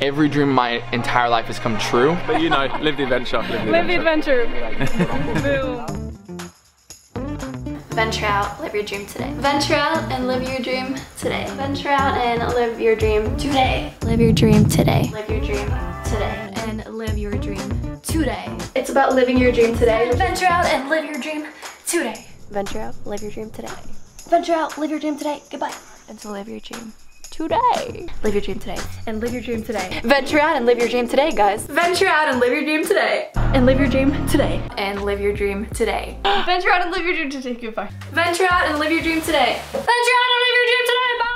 every dream in my entire life has come true. But you know, live the adventure. Live the adventure. Venture out, live your dream today. Venture out and live your dream today. Venture out and live your dream today. Live your dream today. Live your dream today. And live your dream today. It's about living your dream today. Venture out and live your dream today. Venture out, live your dream today. Venture out, live your dream today. Goodbye. And to live your dream today. Live your dream today. And live your dream today. Venture out and live your dream today, guys. Venture out and live your dream today. And live your dream today. And live your dream today. Venture out and live your dream today. Goodbye. Venture out and live your dream today. Venture out and live your dream today. Bye.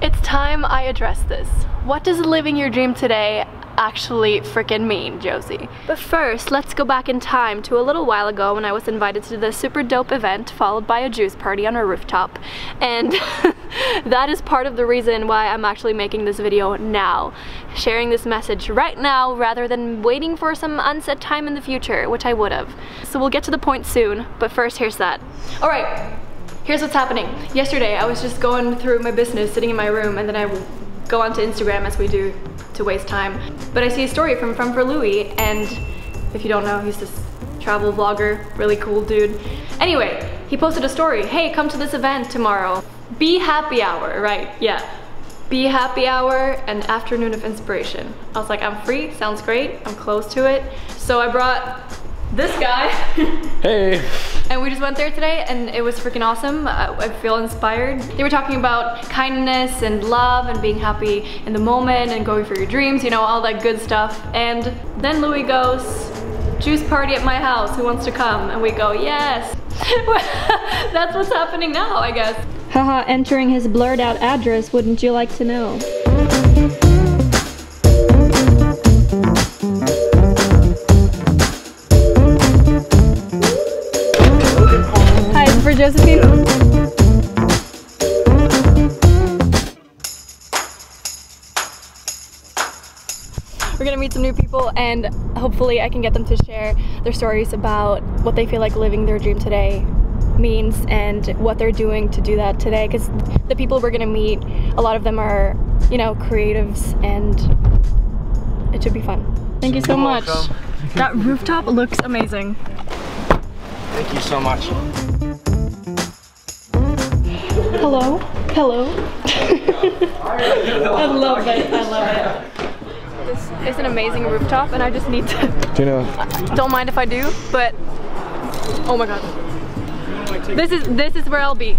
It's time I address this. What does living your dream today actually freaking mean, Josie? But first, let's go back in time to a little while ago when I was invited to the super dope event followed by a juice party on a rooftop. And that is part of the reason why I'm actually making this video now. Sharing this message right now rather than waiting for some unset time in the future, which I would have. So we'll get to the point soon, but first here's that. Alright, here's what's happening. Yesterday I was just going through my business, sitting in my room, and then I go onto Instagram as we do to waste time. But I see a story from Fun for Louis, and if you don't know, he's this travel vlogger, really cool dude. Anyway, he posted a story. Hey, come to this event tomorrow. Be happy hour, right? Yeah. Be happy hour and afternoon of inspiration. I was like, I'm free, sounds great, I'm close to it. So I brought this guy. Hey. And we just went there today and it was freaking awesome. I feel inspired. They were talking about kindness and love and being happy in the moment and going for your dreams, you know, all that good stuff. And then Louis goes, juice party at my house, who wants to come? And we go, yes. That's what's happening now, I guess. Haha, entering his blurred out address, wouldn't you like to know? For Josephine. We're gonna meet some new people and hopefully I can get them to share their stories about what they feel like living their dream today means and what they're doing to do that today, because the people we're gonna meet, a lot of them are, you know, creatives, and it should be fun. Thank you so much. That rooftop looks amazing. Thank you so much. Hello? Hello? I love it, I love it. This is an amazing rooftop and I just need to... Do you know? Don't mind if I do, but... Oh my god. This is where I'll be.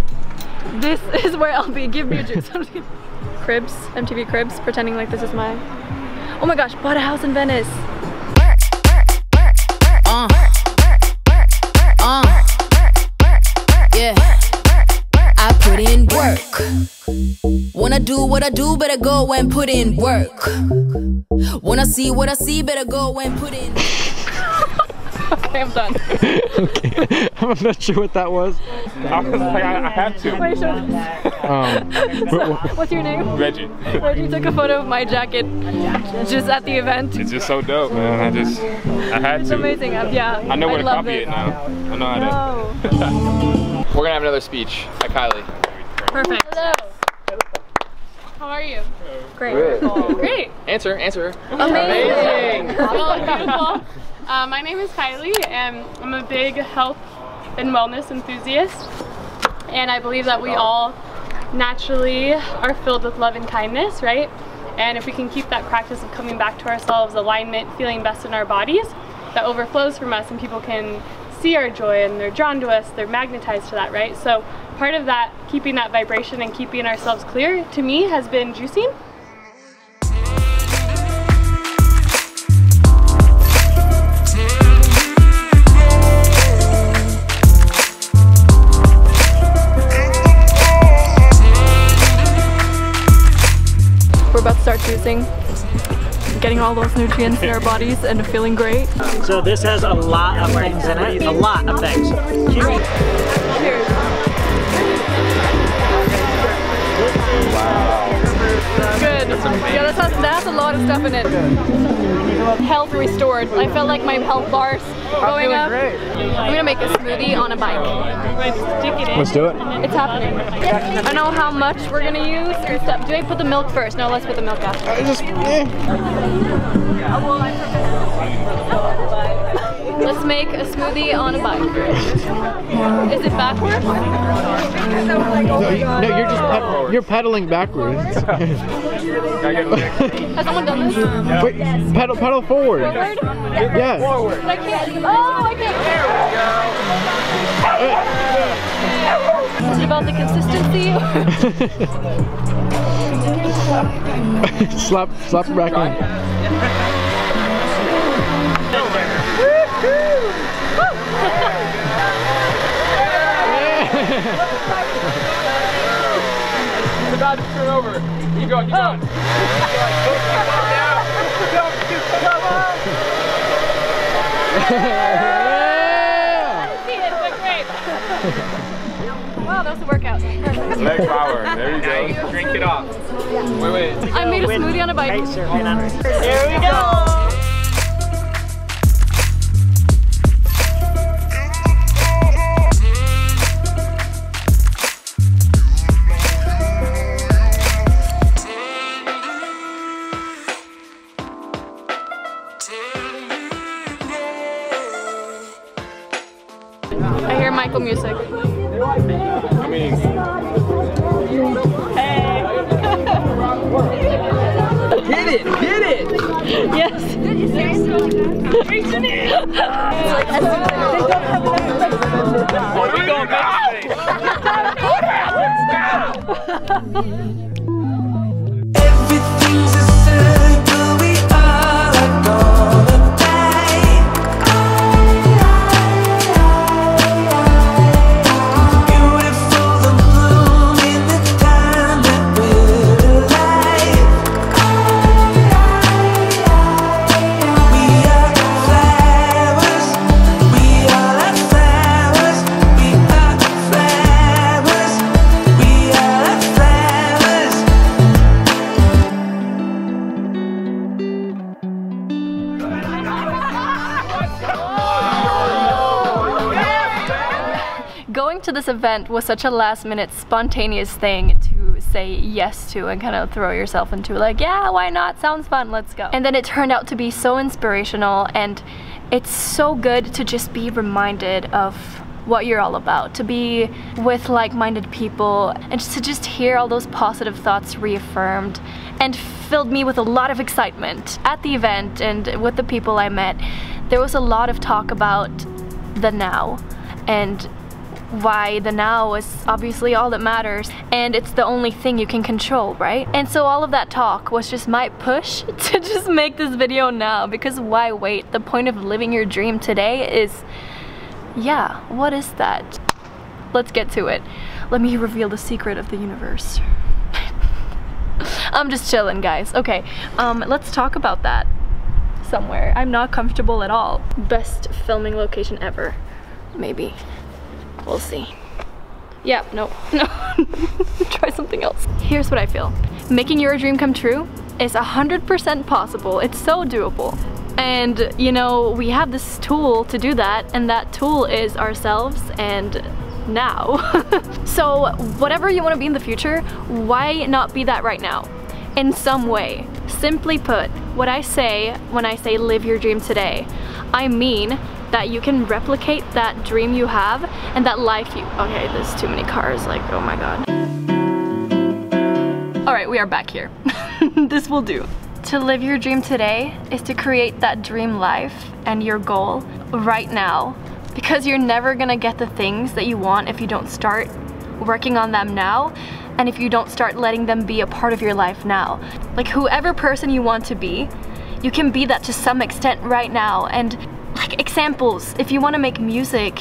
This is where I'll be. Give me a juice. Cribs, MTV Cribs, pretending like this is my... Oh my gosh, bought a house in Venice. Yeah. I put in work. Wanna do what I do, better go and put in work. Wanna see what I see, better go and put in. Okay, I'm done. Okay, I'm not sure what that was. I had to. Wait, show What's your name? Reggie. Reggie took a photo of my jacket just at the event. It's just so dope, man. I had to. It's amazing. Yeah. I know where to copy it it now. I know how to. We're gonna have another speech. Hi, Kylie. Perfect. Hello. How are you? Great. Good. Great. Answer. Amazing. Well, beautiful. My name is Kylie and I'm a big health and wellness enthusiast. And I believe that we all naturally are filled with love and kindness, right? And if we can keep that practice of coming back to ourselves, alignment, feeling best in our bodies, that overflows from us and people can see our joy and they're drawn to us, they're magnetized to that, right? So part of that, keeping that vibration and keeping ourselves clear, to me, has been juicing. We're about to start juicing, getting all those nutrients in our bodies and feeling great. So this has a lot of things in it, a lot of things. Cheers. Wow. Good. Yeah, that's a lot of stuff in it. Health restored. I felt like my health bars going up. I'm gonna make a smoothie on a bike. Let's do it. It's happening. I don't know how much we're gonna use or stuff. Do I put the milk first? No, let's put the milk after. Let's make a smoothie on a bike. Is it backwards? No, you're just you're pedaling backwards. Has someone done this? Wait, pedal forward. Forward? Yeah. But I can't. Oh, I can't. Is it about the consistency? slap it back in. He's about to turn over. Keep going, keep going. Wow, that was a workout. Leg power. There you go. Drink it off. Wait. I made a smoothie on a bike. There we go. I hear Michael music. I mean, Get it! Yes. what are we going back? Everything's a circle, we all are gonna die. Beautiful the bloom in the time that we're alive. We are flowers, we all are flowers, we are flowers, we all are flowers. Going to this event was such a last-minute, spontaneous thing to say yes to and kind of throw yourself into, like, yeah, why not? Sounds fun, let's go. And then it turned out to be so inspirational, and it's so good to just be reminded of what you're all about, to be with like-minded people, and to just hear all those positive thoughts reaffirmed, and filled me with a lot of excitement. At the event and with the people I met, there was a lot of talk about the now, and why the now is obviously all that matters, and it's the only thing you can control, right? And so all of that talk was just my push to just make this video now, because why wait? The point of living your dream today is, yeah, what is that? Let's get to it. Let me reveal the secret of the universe. I'm just chilling, guys. Okay, let's talk about that somewhere. I'm not comfortable at all. Best filming location ever, maybe. We'll see. Yeah, no. Try something else. Here's what I feel. Making your dream come true is 100% possible. It's so doable. And, you know, we have this tool to do that, and that tool is ourselves and now. So whatever you want to be in the future, why not be that right now? In some way. Simply put, what I say when I say live your dream today, I mean that you can replicate that dream you have and that life you... Okay, there's too many cars, like, oh my god. Alright, we are back here. This will do. To live your dream today is to create that dream life and your goal right now, because you're never gonna get the things that you want if you don't start working on them now, and if you don't start letting them be a part of your life now. Like, whoever person you want to be, you can be that to some extent right now. And like, examples, if you want to make music,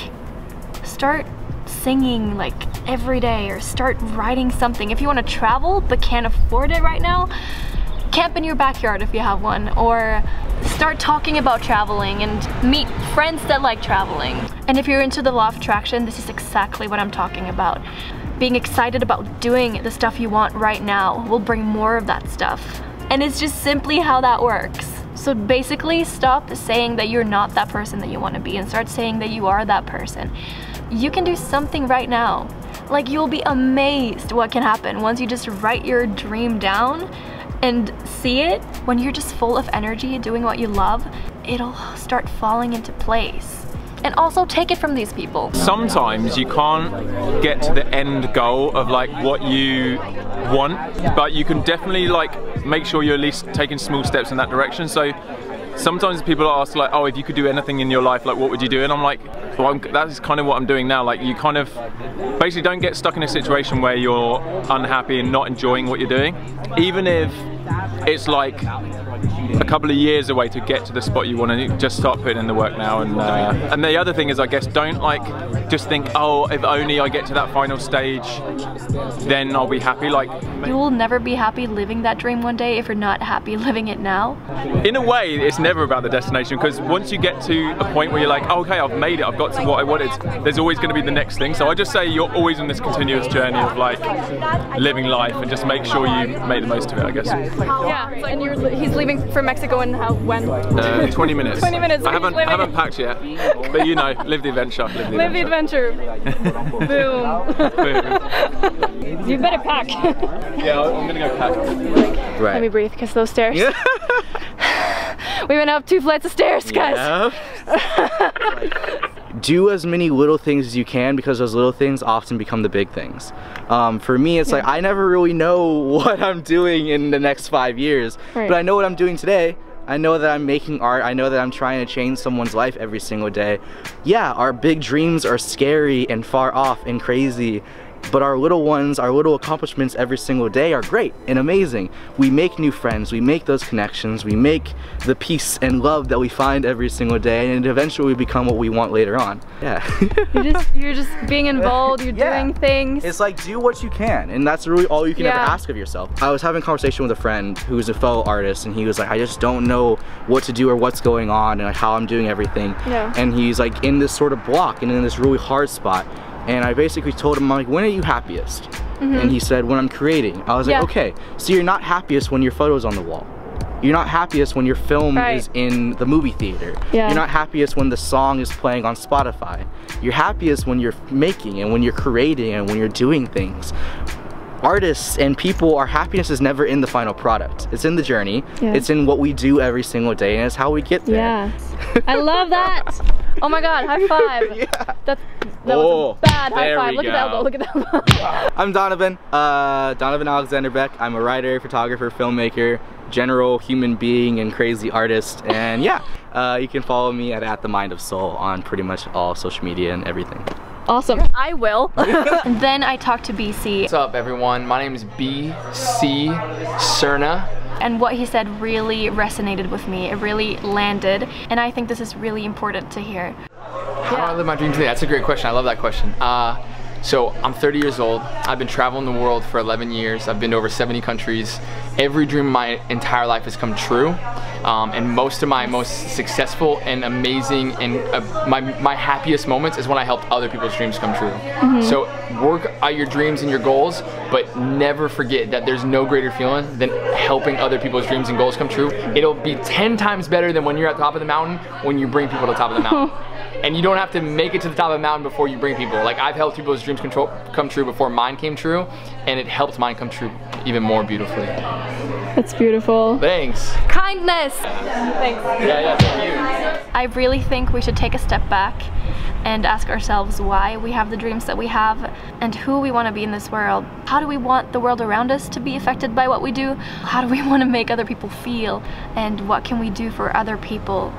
start singing like every day, or start writing something. If you want to travel but can't afford it right now, camp in your backyard if you have one, or start talking about traveling and meet friends that like traveling. And if you're into the law of attraction, this is exactly what I'm talking about. Being excited about doing the stuff you want right now will bring more of that stuff And it's just simply how that works. So basically, stop saying that you're not that person that you want to be and start saying that you are that person. You can do something right now. Like, you'll be amazed what can happen once you just write your dream down and see it. When you're just full of energy doing what you love, it'll start falling into place. And also take it from these people. Sometimes you can't get to the end goal of like what you want, but you can definitely like make sure you're at least taking small steps in that direction. So sometimes people ask like, oh, if you could do anything in your life, like what would you do? And I'm like, well, that's kind of what I'm doing now. Like, you kind of basically don't get stuck in a situation where you're unhappy and not enjoying what you're doing. Even if it's like a couple of years away to get to the spot you want to, just start putting in the work now. And the other thing is, I guess, don't like just think, oh, if only I get to that final stage, then I'll be happy. Like, you will never be happy living that dream one day if you're not happy living it now. In a way, it's never about the destination, because once you get to a point where you're like, oh, okay, I've made it, I've got to what I wanted, there's always going to be the next thing. So I just say you're always on this continuous journey of like living life, and just make sure you make the most of it, I guess. Yeah, and he's leaving for Mexico in when? 20 minutes. 20 minutes. I haven't packed yet, but you know, live the adventure. Live the adventure. Boom. Boom. You better pack. Yeah, I'm gonna go pack. Let me Right. breathe, because those stairs. We went up 2 flights of stairs, guys. Do as many little things as you can, because those little things often become the big things. For me, it's like, I never really know what I'm doing in the next 5 years, but I know what I'm doing today. I know that I'm making art. I know that I'm trying to change someone's life every single day. Yeah, our big dreams are scary and far off and crazy, but our little ones, our little accomplishments every single day are great and amazing. We make new friends, we make those connections, we make the peace and love that we find every single day, and eventually we become what we want later on. Yeah. You're just being involved, you're doing things. It's like, do what you can, and that's really all you can ever ask of yourself. I was having a conversation with a friend who's a fellow artist, and he was like, I just don't know what to do or what's going on and like how I'm doing everything. And he's like in this sort of block and in this really hard spot. And I basically told him, I'm like, when are you happiest? And he said, when I'm creating. I was like, okay, so you're not happiest when your photo's on the wall. You're not happiest when your film is in the movie theater. You're not happiest when the song is playing on Spotify. You're happiest when you're making and when you're creating and when you're doing things. Artists and people, our happiness is never in the final product. It's in the journey. It's in what we do every single day, and it's how we get there. I love that. Oh my god, high five. That was a bad high five. Look at the elbow, look at the elbow. I'm Donovan, Donovan Alexander Beck. I'm a writer, photographer, filmmaker, general human being, and crazy artist. And yeah, you can follow me at The Mind of Soul on pretty much all social media and everything. Awesome. I will. And then I talked to BC. What's up, everyone? My name is BC Cerna. And what he said really resonated with me. It really landed. And I think this is really important to hear. How do I live my dream today? That's a great question. I love that question. So I'm 30 years old. I've been traveling the world for 11 years. I've been to over 70 countries. Every dream of my entire life has come true. And most of my most successful and amazing and my happiest moments is when I helped other people's dreams come true. So work out your dreams and your goals, but never forget that there's no greater feeling than helping other people's dreams and goals come true. It'll be 10 times better than when you're at the top of the mountain when you bring people to the top of the mountain. And you don't have to make it to the top of the mountain before you bring people. Like, I've helped people's dreams come true before mine came true, and it helped mine come true even more beautifully. That's beautiful. Thanks. Kindness! Thanks. Yeah, thank you. I really think we should take a step back and ask ourselves why we have the dreams that we have and who we want to be in this world. How do we want the world around us to be affected by what we do? How do we want to make other people feel? And what can we do for other people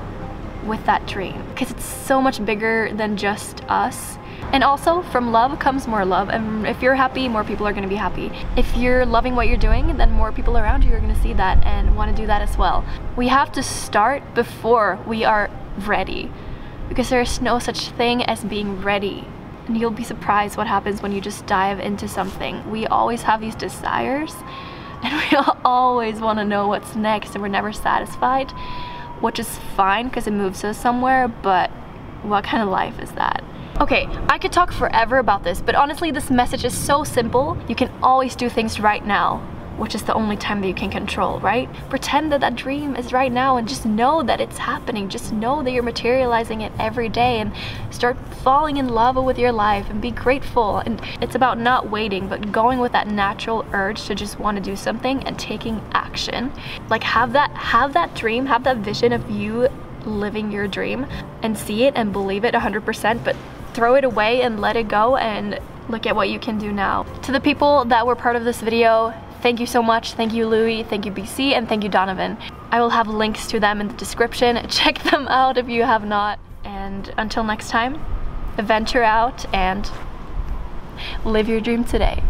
with that dream? Because it's so much bigger than just us. And also, from love comes more love, and if you're happy, more people are going to be happy. If you're loving what you're doing, then more people around you are going to see that and want to do that as well. We have to start before we are ready, because there's no such thing as being ready. And you'll be surprised what happens when you just dive into something. We always have these desires, and we always want to know what's next, and we're never satisfied, which is fine because it moves us somewhere, but what kind of life is that? Okay, I could talk forever about this, but honestly this message is so simple. You can always do things right now. which is the only time that you can control, right? Pretend that that dream is right now and just know that it's happening. Just know that you're materializing it every day, and start falling in love with your life and be grateful. And it's about not waiting, but going with that natural urge to just want to do something and taking action. Like have that dream, have that vision of you living your dream, and see it and believe it 100%, but throw it away and let it go and look at what you can do now. To the people that were part of this video, thank you so much. Thank you, Louis, thank you, BC, and thank you, Donovan. I will have links to them in the description. Check them out if you have not. And until next time, venture out and live your dream today.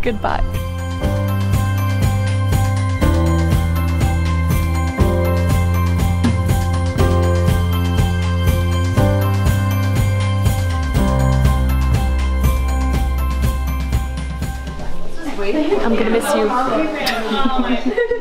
Goodbye. I'm gonna miss you.